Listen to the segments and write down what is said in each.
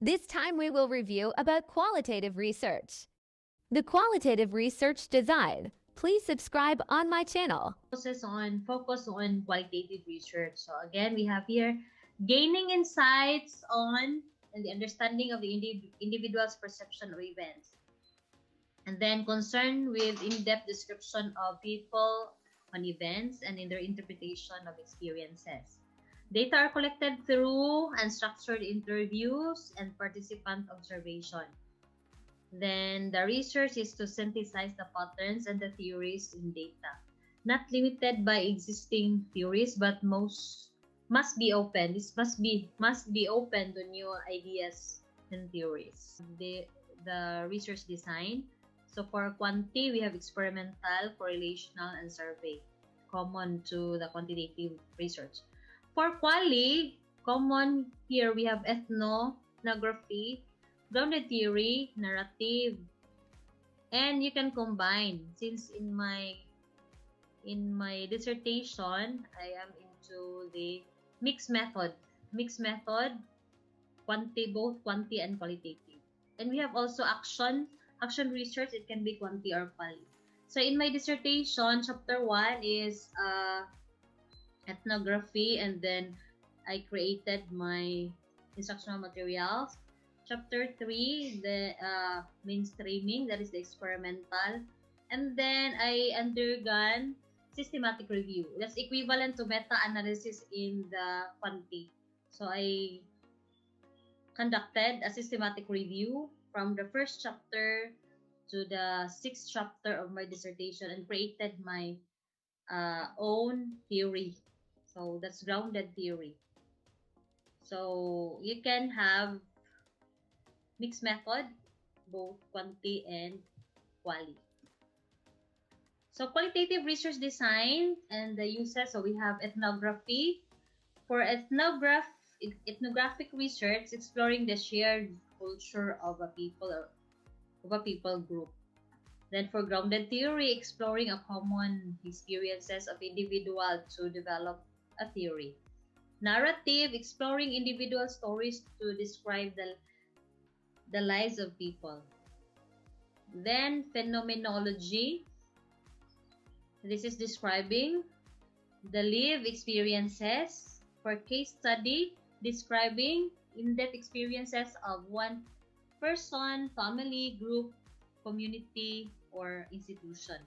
This time we will review about qualitative research. The Qualitative Research Design. Please subscribe on my channel. Focus on qualitative research. So again, we have here gaining insights on and the understanding of the individual's perception of events. And then concern with in-depth description of people on events and in their interpretation of experiences. Data are collected through unstructured interviews and participant observation. Then the research is to synthesize the patterns and the theories in data. Not limited by existing theories, but must be open. This must be open to new ideas and theories. The research design. So for quanti, we have experimental, correlational, and survey, common to the quantitative research. For quali, common here we have ethnography, grounded theory, narrative, and you can combine. Since in my dissertation, I am into the mixed method, both quanti and qualitative. And we have also action research. It can be quanti or quali. So in my dissertation, chapter 1 is ethnography, and then I created my instructional materials. Chapter 3, the mainstreaming, that is the experimental. And then I undergone systematic review. That's equivalent to meta-analysis in the quanti. So I conducted a systematic review from the first chapter to the 6th chapter of my dissertation and created my own theory. So that's grounded theory. So you can have mixed method, both quanti and quali. So qualitative research design and the uses. So we have ethnography. For ethnographic research, exploring the shared culture of a people group. Then for grounded theory, exploring a common experiences of individual to develop a theory. Narrative, exploring individual stories to describe the lives of people. Then phenomenology. This is describing the lived experiences. For case study, describing in-depth experiences of one person, family, group, community, or institution.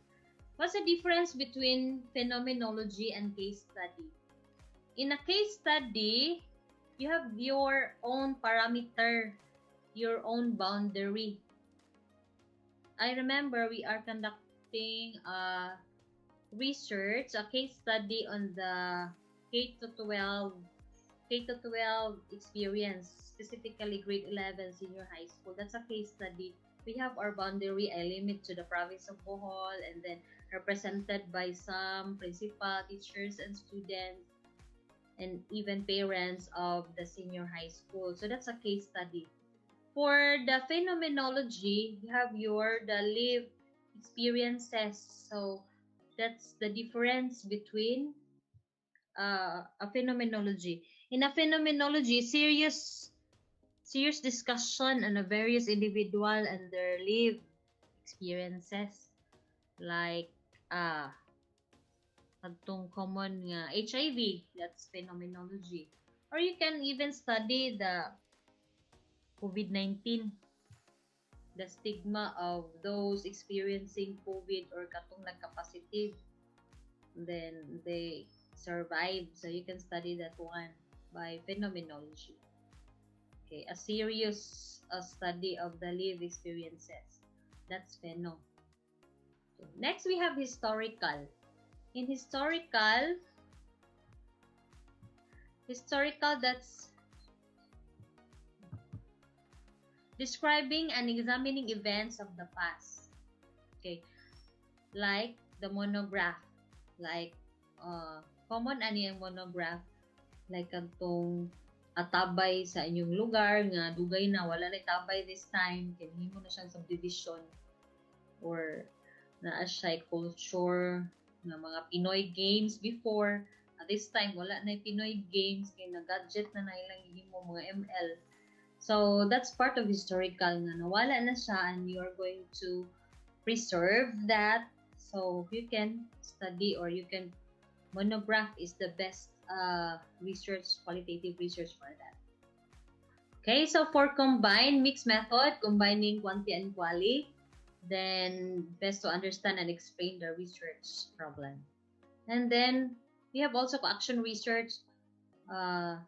What's the difference between phenomenology and case study? In a case study, you have your own parameter, your own boundary. I remember we are conducting a research, a case study on the K-12 experience, specifically grade 11 senior high school. That's a case study. We have our boundary, I limit to the province of Bohol, and then represented by some principal, teachers, and students, and even parents of the senior high school. So that's a case study. For the phenomenology, you have the lived experiences. So that's the difference between a phenomenology. In a phenomenology, serious discussion on a various individual and their lived experiences, like atong common nga HIV, that's phenomenology. Or you can even study the COVID-19, the stigma of those experiencing COVID or katong nagka-positive, then they survive. So you can study that one by phenomenology. Okay, a serious study of the lived experiences. That's pheno. So next we have historical. In historical, that's describing and examining events of the past. Okay, like the monograph, like common ani ang monograph, like kantong atabay sa inyong lugar nga dugay na wala na tabay this time, kinahimo na siyang subdivision, or naa siya culture nga mga Pinoy games before. At this time wala na Pinoy games kay na gadget na ilang ihimo mga ML. So that's part of historical na nawala na siya and you are going to preserve that so you can study or you can monograph is the best research, qualitative research for that. Okay, so for combined mixed method, combining quanti and quali, then best to understand and explain the research problem. And then we have also action research uh,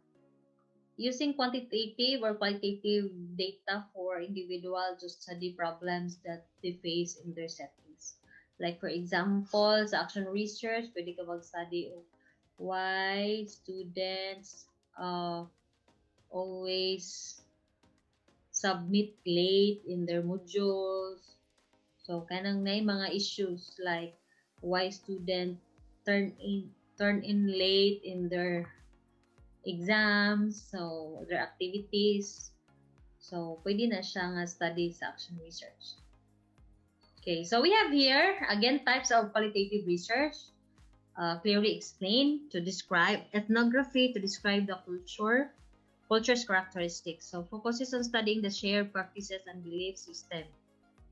using quantitative or qualitative data for individuals to study problems that they face in their settings. Like for example, sa action research, pwede ka mag-study of why students always submit late in their modules. So, kanang may mga issues like why student turn in late in their exams, so their activities. So, pwede na siya nga study sa action research. Okay, so we have here, again, types of qualitative research. Clearly explained to describe ethnography, to describe the culture's characteristics. So, focuses on studying the shared practices and belief system.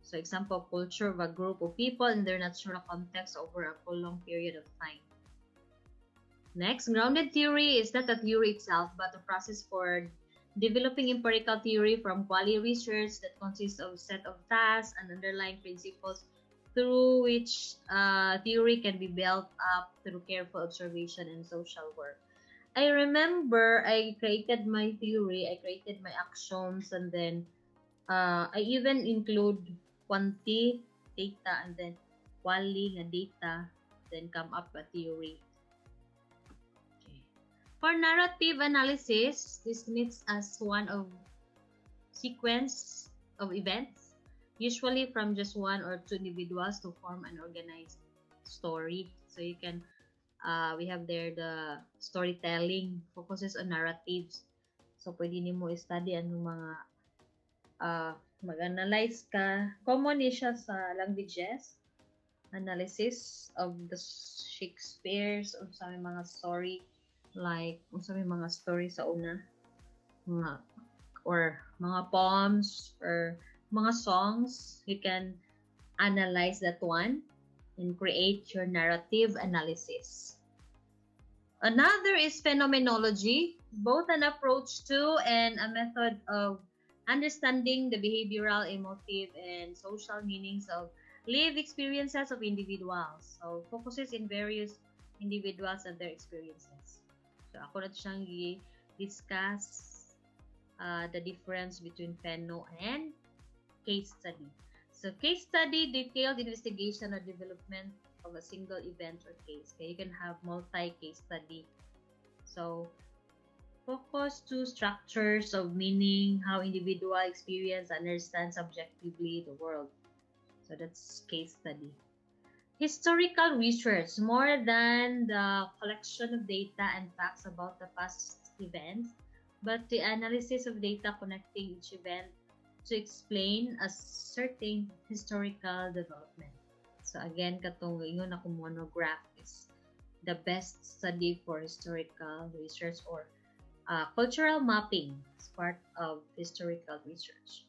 So, example, culture of a group of people in their natural context over a prolonged period of time. Next, grounded theory is not a theory itself, but a process for developing empirical theory from quality research that consists of a set of tasks and underlying principles through which theory can be built up through careful observation and social work. I remember I created my theory, I created my actions, and then I even include quanti data and then quali nga data, then come up a theory. For narrative analysis, this means as one of sequence of events, usually from just one or two individuals to form an organized story. So you can, we have there the storytelling focuses on narratives. So pwede nimo i-study anong mga mag-analyze ka. Common siya sa languages. Analysis of the Shakespeare's o sa mga story like unsa may mga story sa una mga or mga poems or mga songs, you can analyze that one and create your narrative analysis. Another is phenomenology, both an approach to and a method of understanding the behavioral, emotive, and social meanings of lived experiences of individuals. So focuses in various individuals and their experiences. So, ako na siyang i-discuss the difference between pheno and case study. So, case study, detailed investigation or development of a single event or case. Okay, you can have multi-case study. So, focus to structures of meaning, how individual experience understand subjectively the world. So, that's case study. Historical research, more than the collection of data and facts about the past events, but the analysis of data connecting each event to explain a certain historical development. So again, katong ingon ako monograph is the best study for historical research or cultural mapping as part of historical research.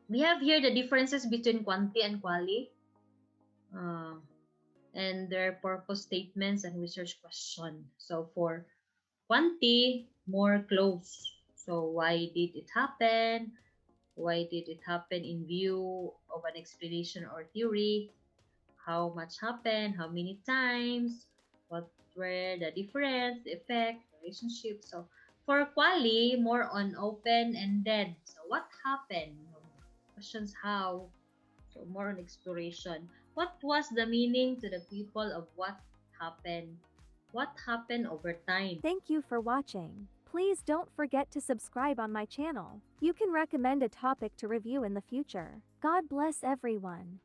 We have here the differences between quanti and quali. And their purpose statements and research question. So for quanti, more close. So why did it happen? Why did it happen in view of an explanation or theory? How much happened? How many times? What were the difference, the effect, relationship? So for quali, more on open-ended. So what happened? Questions how? So more on exploration. What was the meaning to the people of what happened? What happened over time? Thank you for watching. Please don't forget to subscribe on my channel. You can recommend a topic to review in the future. God bless everyone.